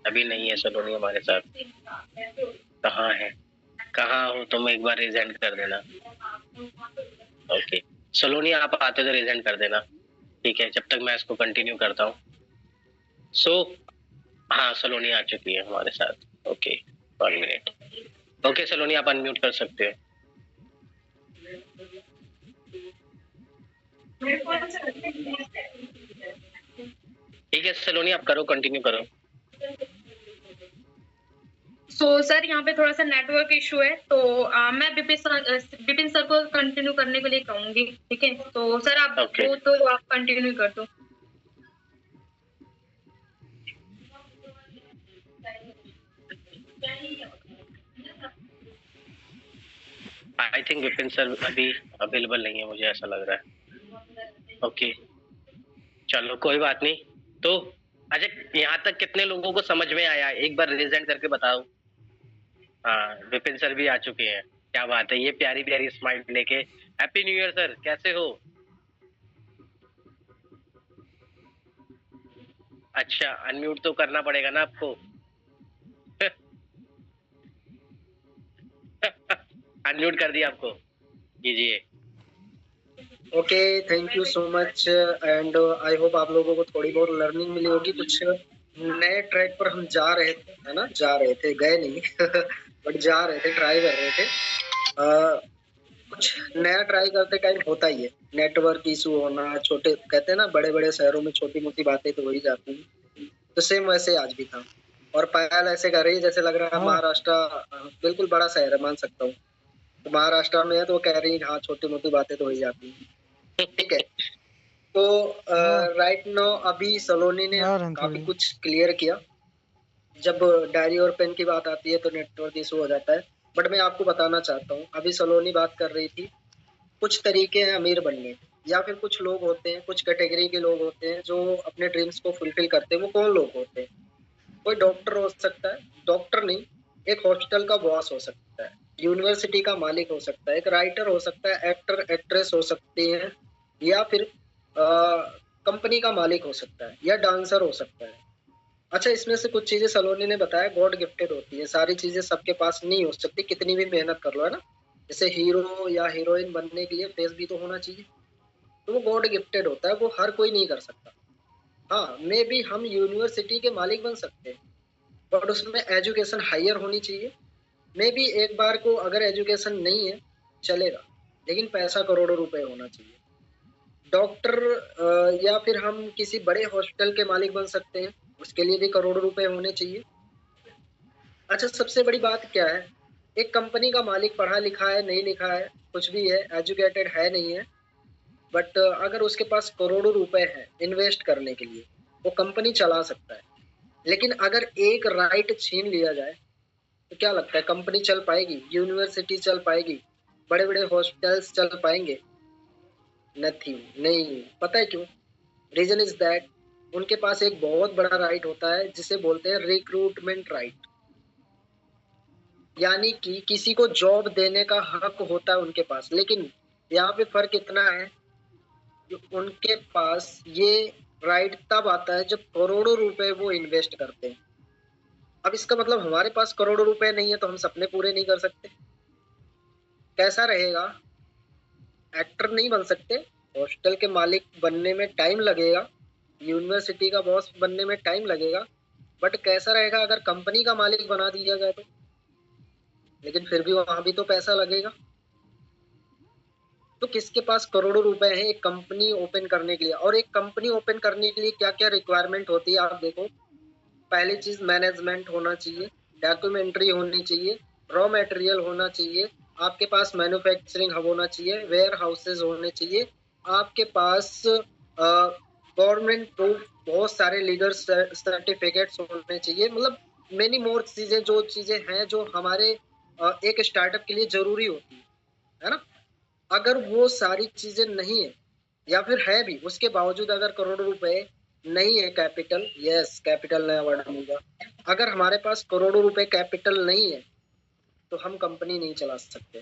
Speaker 3: अभी नहीं है सलोनी हमारे साथ। कहाँ है, कहाँ हो तुम? एक बार रेज हैंड कर देना। ओके सलोनी आप आते तो रेज हैंड कर देना, ठीक है, जब तक मैं इसको कंटिन्यू करता हूँ। हाँ सलोनी आ चुकी है हमारे साथ। Okay 1 minute. ओके सलोनी आप अनम्यूट कर सकते हो। ठीक है सलोनी आप करो, कंटिन्यू करो।
Speaker 2: सर यहाँ पे थोड़ा सा नेटवर्क इशू है, तो मैं विपिन सर को कंटिन्यू करने के लिए कहूंगी, ठीक है। तो सर आप तो आप कंटिन्यू कर दो।
Speaker 3: आई थिंक विपिन सर अभी अवेलेबल नहीं है, मुझे ऐसा लग रहा है। ओके चलो कोई बात नहीं। तो अच्छा यहाँ तक कितने लोगों को समझ में आया? एक बार रेज हैंड करके बताओ। हाँ विपिन सर भी आ चुके हैं। क्या बात है, ये प्यारी प्यारी स्माइल लेके। हैप्पी न्यू ईयर सर, कैसे हो? अच्छा, अनम्यूट तो करना पड़ेगा ना आपको। अनम्यूट कर दिया आपको, कीजिए।
Speaker 1: Okay, thank you so much and I hope आप लोगों को थोड़ी बहुत लर्निंग मिली होगी। कुछ नए ट्रैक पर हम जा रहे थे, है ना, जा रहे थे, गए नहीं बट जा रहे थे, ट्राई कर रहे थे। कुछ नया ट्राई करते टाइम होता ही है, नेटवर्क इशू होना, छोटे कहते हैं ना, बड़े बड़े शहरों में छोटी मोटी बातें तो हो ही जाती हैं। तो सेम वैसे आज भी था। और पायल ऐसे कर रही है जैसे लग रहा है महाराष्ट्र बिल्कुल बड़ा शहर है, मान सकता हूँ। तो महाराष्ट्र में है तो वो कह रही है हाँ छोटी मोटी बातें तो हो ही जाती हैं। ठीक है, तो राइट नाउ अभी सलोनी ने काफी कुछ क्लियर किया। जब डायरी और पेन की बात आती है तो नेटवर्क इशू हो जाता है। बट मैं आपको बताना चाहता हूँ, अभी सलोनी बात कर रही थी, कुछ तरीके हैं अमीर बनने के, या फिर कुछ लोग होते हैं, कुछ कैटेगरी के लोग होते हैं जो अपने ड्रीम्स को फुलफिल करते हैं। वो कौन लोग होते हैं? कोई डॉक्टर हो सकता है, डॉक्टर नहीं, एक हॉस्पिटल का बॉस हो सकता है, यूनिवर्सिटी का मालिक हो सकता है, एक राइटर हो सकता है, एक्टर एक्ट्रेस हो सकती हैं, या फिर कंपनी का मालिक हो सकता है, या डांसर हो सकता है। अच्छा, इसमें से कुछ चीजें सलोनी ने बताया गॉड गिफ्टेड होती है, सारी चीजें सबके पास नहीं हो सकती, कितनी भी मेहनत कर लो, है ना। जैसे हीरो या हीरोइन बनने के लिए फेस भी तो होना चाहिए, तो वो गॉड गिफ्टेड होता है, वो हर कोई नहीं कर सकता। हाँ, मे भी हम यूनिवर्सिटी के मालिक बन सकते हैं, बट उसमें एजुकेशन हायर होनी चाहिए। मे भी एक बार को अगर एजुकेशन नहीं है चलेगा, लेकिन पैसा करोड़ों रुपए होना चाहिए। डॉक्टर या फिर हम किसी बड़े हॉस्पिटल के मालिक बन सकते हैं, उसके लिए भी करोड़ों रुपए होने चाहिए। अच्छा, सबसे बड़ी बात क्या है, एक कंपनी का मालिक पढ़ा लिखा है नहीं लिखा है कुछ भी है, एजुकेटेड है नहीं है, बट अगर उसके पास करोड़ों रुपए हैं इन्वेस्ट करने के लिए, वो कंपनी चला सकता है। लेकिन अगर एक राइट छीन लिया जाए तो क्या लगता है कंपनी चल पाएगी? यूनिवर्सिटी चल पाएगी? बड़े बड़े हॉस्पिटल्स चल पाएंगे? नथिंग, नहीं। पता है क्यों? रीजन इज दैट उनके पास एक बहुत बड़ा राइट होता है जिसे बोलते हैं रिक्रूटमेंट राइट, यानी कि किसी को जॉब देने का हक होता है उनके पास। लेकिन यहाँ पे फर्क इतना है कि उनके पास ये राइट तब आता है जब करोड़ों रुपए वो इन्वेस्ट करते हैं। अब इसका मतलब हमारे पास करोड़ों रुपए नहीं है तो हम सपने पूरे नहीं कर सकते। कैसा रहेगा? एक्टर नहीं बन सकते, हॉस्टल के मालिक बनने में टाइम लगेगा, यूनिवर्सिटी का बॉस बनने में टाइम लगेगा, बट कैसा रहेगा अगर कंपनी का मालिक बना दिया जाए तो? लेकिन फिर भी वहां भी तो पैसा लगेगा। तो किसके पास करोड़ों रुपए हैं एक कंपनी ओपन करने के लिए? और एक कंपनी ओपन करने के लिए क्या क्या रिक्वायरमेंट होती है आप देखो। पहली चीज मैनेजमेंट होना चाहिए, डॉक्यूमेंट्री होनी चाहिए, रॉ मटेरियल होना चाहिए, आपके पास मैन्युफैक्चरिंग हब होना चाहिए, वेयर हाउसेज होने चाहिए, आपके पास गवर्नमेंट प्रूफ बहुत सारे लीगल सर्टिफिकेट्स होने चाहिए। मतलब मेनी मोर चीजें, जो चीजें हैं जो हमारे एक स्टार्टअप के लिए जरूरी होती है ना। अगर वो सारी चीजें नहीं है, या फिर है भी उसके बावजूद अगर करोड़ों रुपए नहीं है कैपिटल, यस कैपिटल नया वर्ड होगा, अगर हमारे पास करोड़ों रुपए कैपिटल नहीं है तो हम कंपनी नहीं चला सकते,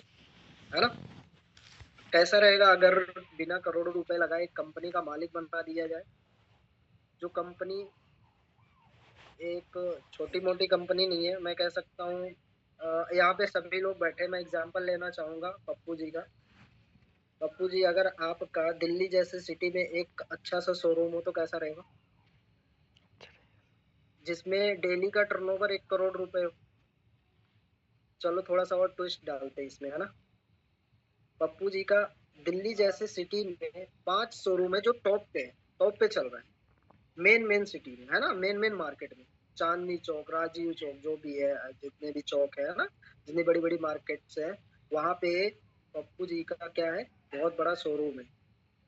Speaker 1: है ना। कैसा रहेगा अगर बिना करोड़ों रुपए लगाए कंपनी का मालिक बना दिया जाए? जो कंपनी एक छोटी मोटी कंपनी नहीं है, मैं कह सकता हूँ यहाँ पे सभी लोग बैठे, मैं एग्जांपल लेना चाहूंगा पप्पू जी का। पप्पू जी, अगर आपका दिल्ली जैसे सिटी में एक अच्छा सा शोरूम हो तो कैसा रहेगा, जिसमें डेली का टर्नओवर 1 करोड़ रुपए हो? चलो थोड़ा सा और ट्विस्ट डालते हैं इसमें, है ना। पप्पू जी का दिल्ली जैसे सिटी में 5 शोरूम है जो टॉप पे है, टॉप पे चल रहा है, मेन मेन सिटी में, है ना, मेन मेन मार्केट में, चांदनी चौक, राजीव चौक, जो भी है, जितने भी चौक है ना, जितनी बड़ी बड़ी मार्केट्स है, वहां पे पप्पू जी का क्या है, बहुत बड़ा शोरूम है।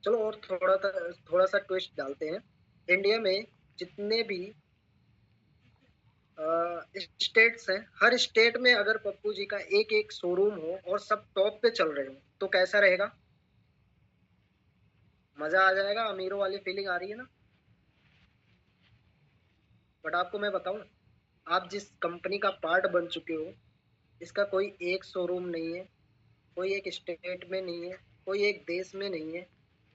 Speaker 1: चलो और थोड़ा सा ट्विस्ट डालते हैं। इंडिया में जितने भी स्टेट्स हैं, हर स्टेट में अगर पप्पू जी का एक एक शोरूम हो और सब टॉप पे चल रहे हो तो कैसा रहेगा? मजा आ जाएगा, अमीरों वाली फीलिंग आ रही है ना। बट आपको मैं बताऊं, आप जिस कंपनी का पार्ट बन चुके हो, इसका कोई एक शोरूम नहीं है, कोई एक स्टेट में नहीं है, कोई एक देश में नहीं है,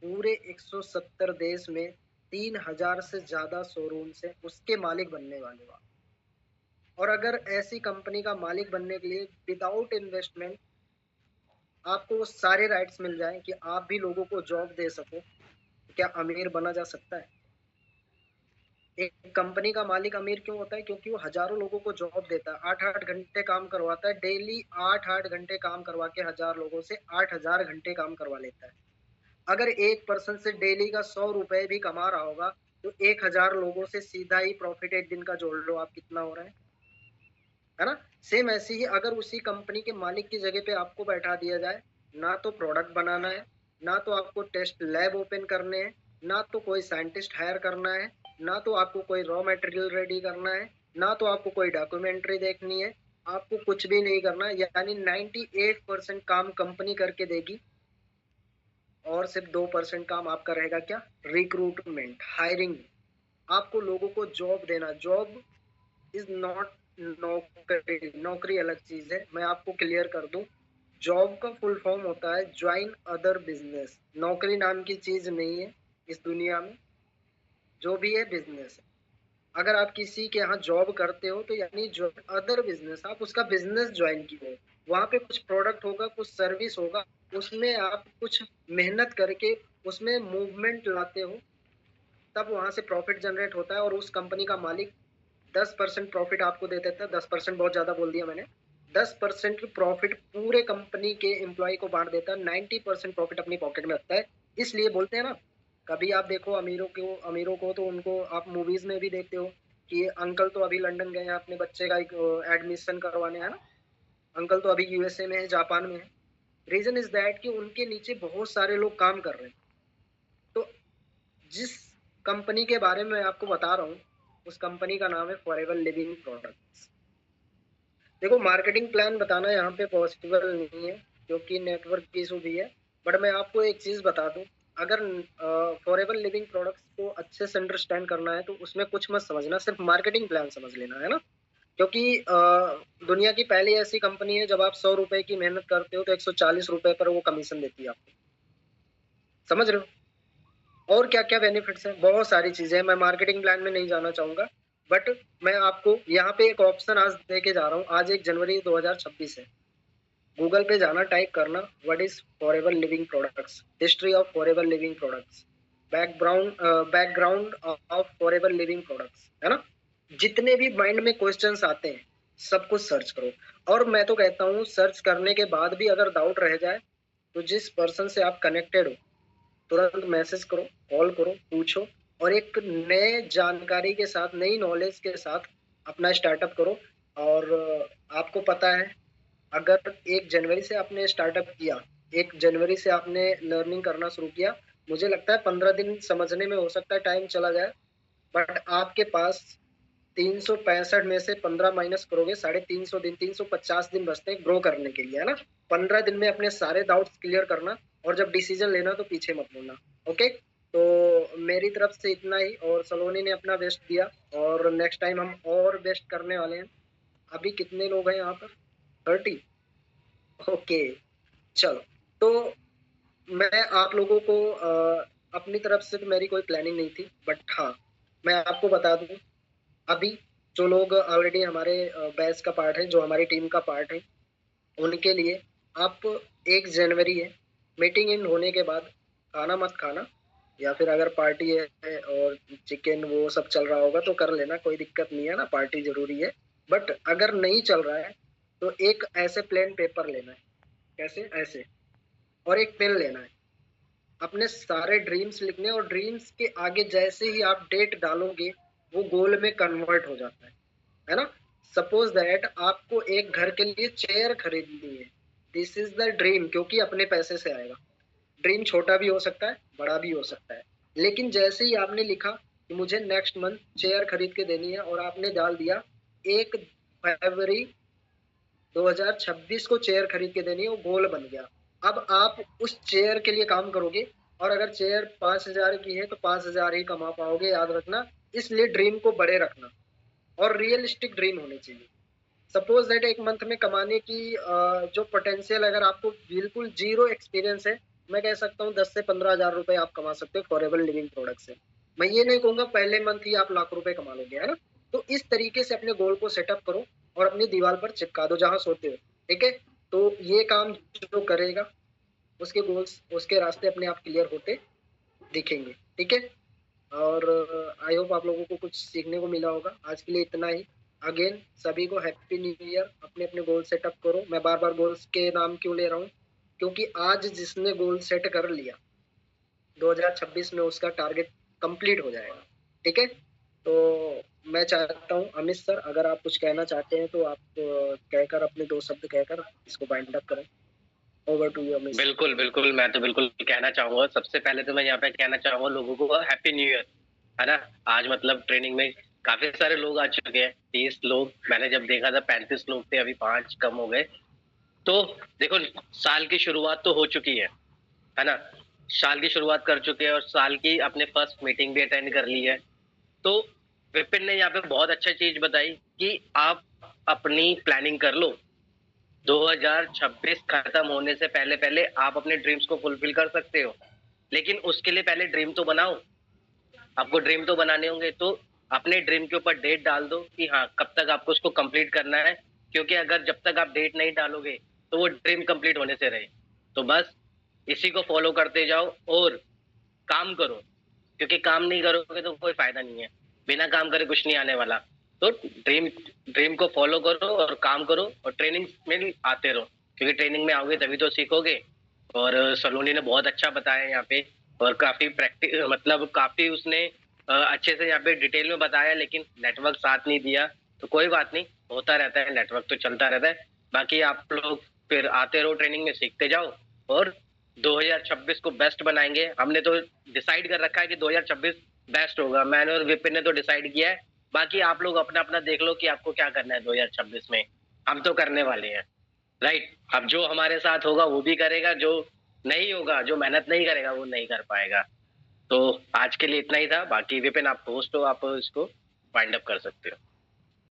Speaker 1: पूरे 170 देश में 3000 से ज्यादा शोरूम्स है, उसके मालिक बनने वाले हो आप। और अगर ऐसी कंपनी का मालिक बनने के लिए विदाउट इन्वेस्टमेंट आपको वो सारे राइट्स मिल जाएं कि आप भी लोगों को जॉब दे सको, क्या अमीर बना जा सकता है? एक कंपनी का मालिक अमीर क्यों होता है? क्योंकि वो हजारों लोगों को जॉब देता है, 8-8 घंटे काम करवाता है, डेली 8-8 घंटे काम करवा के 1000 लोगों से 8000 घंटे काम करवा लेता है। अगर एक पर्सन से डेली का 100 रुपए भी कमा रहा होगा तो 1000 लोगों से सीधा ही प्रॉफिट एक दिन का जोड़ लो आप, कितना हो रहा है ना? सेम ऐसे ही अगर उसी कंपनी के मालिक की जगह पे आपको बैठा दिया जाए, ना तो प्रोडक्ट बनाना है, ना तो आपको टेस्ट लैब ओपन करने हैं, ना तो कोई साइंटिस्ट हायर करना है, ना तो आपको कोई रॉ मटेरियल रेडी करना है, ना तो आपको कोई डॉक्यूमेंट्री देखनी है, आपको कुछ भी नहीं करना, यानी 98% काम कंपनी करके देगी और सिर्फ 2% काम आपका रहेगा क्या? Recruitment, hiring. आपको लोगों को जॉब देना। जॉब इज नॉट नौकरी, नौकरी अलग चीज है। मैं आपको क्लियर कर दूं, जॉब का फुल फॉर्म होता है ज्वाइन अदर बिजनेस। नौकरी नाम की चीज नहीं है इस दुनिया में, जो भी है बिजनेस है। अगर आप किसी के यहाँ जॉब करते हो तो यानी जो अदर बिजनेस, आप उसका बिजनेस ज्वाइन किए हो, वहाँ पे कुछ प्रोडक्ट होगा, कुछ सर्विस होगा, उसमें आप कुछ मेहनत करके उसमें मूवमेंट लाते हो, तब वहाँ से प्रॉफिट जनरेट होता है और उस कंपनी का मालिक 10% प्रॉफिट आपको दे देता है। 10% बहुत ज्यादा बोल दिया मैंने। 10% प्रॉफिट पूरे कंपनी के एम्प्लॉय को बांट देता है, 90% प्रॉफिट अपनी पॉकेट में रखता है। इसलिए बोलते हैं ना, कभी आप देखो अमीरों को तो उनको आप मूवीज में भी देखते हो कि अंकल तो अभी लंदन गए हैं अपने बच्चे का एडमिशन करवाने, है ना? अंकल तो अभी यूएसए में है, जापान में है। रीजन इज दैट कि उनके नीचे बहुत सारे लोग काम कर रहे हैं। तो जिस कंपनी के बारे में मैं आपको बता रहा हूँ, उस कंपनी का नाम है फॉरएवर लिविंग प्रोडक्ट्स। देखो, मार्केटिंग प्लान बताना यहाँ पे पॉसिबल नहीं है क्योंकि नेटवर्क इशू भी है। बट मैं आपको एक चीज बता दूं, अगर फॉरएवर लिविंग प्रोडक्ट्स को अच्छे से अंडरस्टैंड करना है तो उसमें कुछ मत समझना, सिर्फ मार्केटिंग प्लान समझ लेना, है ना? क्योंकि दुनिया की पहली ऐसी कंपनी है, जब आप 100 रुपए की मेहनत करते हो तो 140 रुपए पर वो कमीशन देती है आपको। समझ रहे हो? और क्या क्या बेनिफिट्स हैं, बहुत सारी चीजें हैं, मैं मार्केटिंग प्लान में नहीं जाना चाहूंगा। बट मैं आपको यहाँ पे एक ऑप्शन आज दे के जा रहा हूँ। आज 1 जनवरी 2026 है। गूगल पे जाना, टाइप करना what is forever living products, history of forever living products, background of forever living products, है ना? जितने भी माइंड में क्वेश्चंस आते हैं सब कुछ सर्च करो। और मैं तो कहता हूँ सर्च करने के बाद भी अगर डाउट रह जाए तो जिस पर्सन से आप कनेक्टेड हो तुरंत मैसेज करो, कॉल करो, पूछो, और एक नए जानकारी के साथ, नई नॉलेज के साथ अपना स्टार्टअप करो। और आपको पता है, अगर 1 जनवरी से आपने स्टार्टअप किया, 1 जनवरी से आपने लर्निंग करना शुरू किया, मुझे लगता है 15 दिन समझने में हो सकता है टाइम चला जाए, बट आपके पास 365 में से 15 माइनस करोगे, 350 दिन, 350 दिन बचते हैं ग्रो करने के लिए, है ना? 15 दिन में अपने सारे डाउट्स क्लियर करना, और जब डिसीजन लेना तो पीछे मत मुड़ना। ओके, तो मेरी तरफ से इतना ही, और सलोनी ने अपना बेस्ट दिया और नेक्स्ट टाइम हम और बेस्ट करने वाले हैं। अभी कितने लोग हैं यहाँ पर? 30। ओके, चलो। तो मैं आप लोगों को अपनी तरफ से तो मेरी कोई प्लानिंग नहीं थी, बट हाँ, मैं आपको बता दूं, अभी जो लोग ऑलरेडी हमारे बैच का पार्ट है, जो हमारी टीम का पार्ट है, उनके लिए आप 1 जनवरी है, मीटिंग इन होने के बाद खाना मत खाना, या फिर अगर पार्टी है और चिकन वो सब चल रहा होगा तो कर लेना, कोई दिक्कत नहीं है ना, पार्टी जरूरी है। बट अगर नहीं चल रहा है तो एक ऐसे प्लेन पेपर लेना है, कैसे ऐसे, और एक पेन लेना है, अपने सारे ड्रीम्स लिखने, और ड्रीम्स के आगे जैसे ही आप डेट डालोगे वो गोल में कन्वर्ट हो जाता है ना? सपोज दैट आपको एक घर के लिए चेयर खरीदनी है, दिस इज द ड्रीम, क्योंकि अपने पैसे से आएगा। ड्रीम छोटा भी हो सकता है, बड़ा भी हो सकता है, लेकिन जैसे ही आपने लिखा कि मुझे नेक्स्ट मंथ चेयर खरीद के देनी है, और आपने डाल दिया 1 फरवरी 2026 को चेयर खरीद के देनी है, वो गोल बन गया। अब आप उस चेयर के लिए काम करोगे, और अगर चेयर 5000 की है तो 5000 ही कमा पाओगे, याद रखना। इसलिए ड्रीम को बड़े रखना, और रियलिस्टिक ड्रीम होने चाहिए। सपोज दैट एक मंथ में कमाने की जो पोटेंशियल, अगर आपको बिल्कुल जीरो एक्सपीरियंस है, मैं कह सकता हूँ 10 से 15 हज़ार रुपए आप कमा सकते हो फॉरेवर लिविंग प्रोडक्ट से। मैं ये नहीं कहूँगा पहले मंथ ही आप लाख रुपए कमा लोगे, है ना। तो इस तरीके से अपने गोल को सेटअप करो और अपनी दीवार पर चिपका दो जहाँ सोते हो, ठीक है। तो ये काम जो करेगा उसके गोल्स, उसके रास्ते अपने आप क्लियर होते दिखेंगे, ठीक है। और आई होप आप लोगों को कुछ सीखने को मिला होगा। आज के लिए इतना ही। अगेन सभी को हैप्पी न्यू ईयर। अपने अपने गोल सेटअप करो। मैं बार बार गोल्स के नाम क्यों ले रहा हूँ, क्योंकि आज जिसने गोल सेट कर लिया 2026 में उसका टारगेट कंप्लीट हो जाएगा, ठीक है। तो मैं चाहता हूँ अमित सर, अगर आप कुछ कहना चाहते हैं तो आप कहकर, अपने 2 शब्द कहकर इसको बाइंड अप करें। Over to you Amit.
Speaker 3: बिल्कुल बिल्कुल, मैं तो बिल्कुल कहना चाहूंगा। सबसे पहले तो मैं यहाँ पे कहना चाहूंगा लोगों को हैप्पी न्यू ईयर, है ना। आज मतलब ट्रेनिंग में काफी सारे लोग आ चुके हैं, 30 लोग। मैंने जब देखा था 35 लोग थे, अभी 5 कम हो गए। तो देखो, साल की शुरुआत तो हो चुकी है ना। साल की शुरुआत कर चुके हैं और साल की अपने फर्स्ट मीटिंग भी अटेंड कर ली है। तो विपिन ने यहाँ पे बहुत अच्छा चीज बताई कि आप अपनी प्लानिंग कर लो। 2026 खत्म होने से पहले पहले आप अपने ड्रीम्स को फुलफिल कर सकते हो, लेकिन उसके लिए पहले ड्रीम तो बनाओ। आपको ड्रीम तो बनाने होंगे, तो अपने ड्रीम के ऊपर डेट डाल दो कि हाँ कब तक आपको उसको कंप्लीट करना है। क्योंकि अगर जब तक आप डेट नहीं डालोगे तो वो ड्रीम कंप्लीट होने से रहे। तो बस इसी को फॉलो करते जाओ और काम करो, क्योंकि काम नहीं करोगे तो कोई फायदा नहीं है। बिना काम करे कुछ नहीं आने वाला। तो ड्रीम ड्रीम को फॉलो करो और काम करो और ट्रेनिंग में आते रहो, क्योंकि ट्रेनिंग में आओगे तभी तो सीखोगे। और सलोनी ने बहुत अच्छा बताया यहाँ पे, और काफी प्रैक्टिस, मतलब काफी उसने अच्छे से यहाँ पे डिटेल में बताया, लेकिन नेटवर्क साथ नहीं दिया। तो कोई बात नहीं, होता रहता है, नेटवर्क तो चलता रहता है। बाकी आप लोग फिर आते रहो, ट्रेनिंग में सीखते जाओ और 2026 को बेस्ट बनाएंगे। हमने तो डिसाइड कर रखा है कि 2026 बेस्ट होगा। मैंने और विपिन ने तो डिसाइड किया है। बाकी आप लोग अपना अपना देख लो कि आपको क्या करना है 2026 में। हम तो करने वाले हैं, राइट। अब जो हमारे साथ होगा वो भी करेगा, जो नहीं होगा, जो मेहनत नहीं करेगा वो नहीं कर पाएगा। तो आज के लिए इतना ही था। बाकी विपिन आप होस्ट हो, आप इसको वाइंड अप कर सकते हो।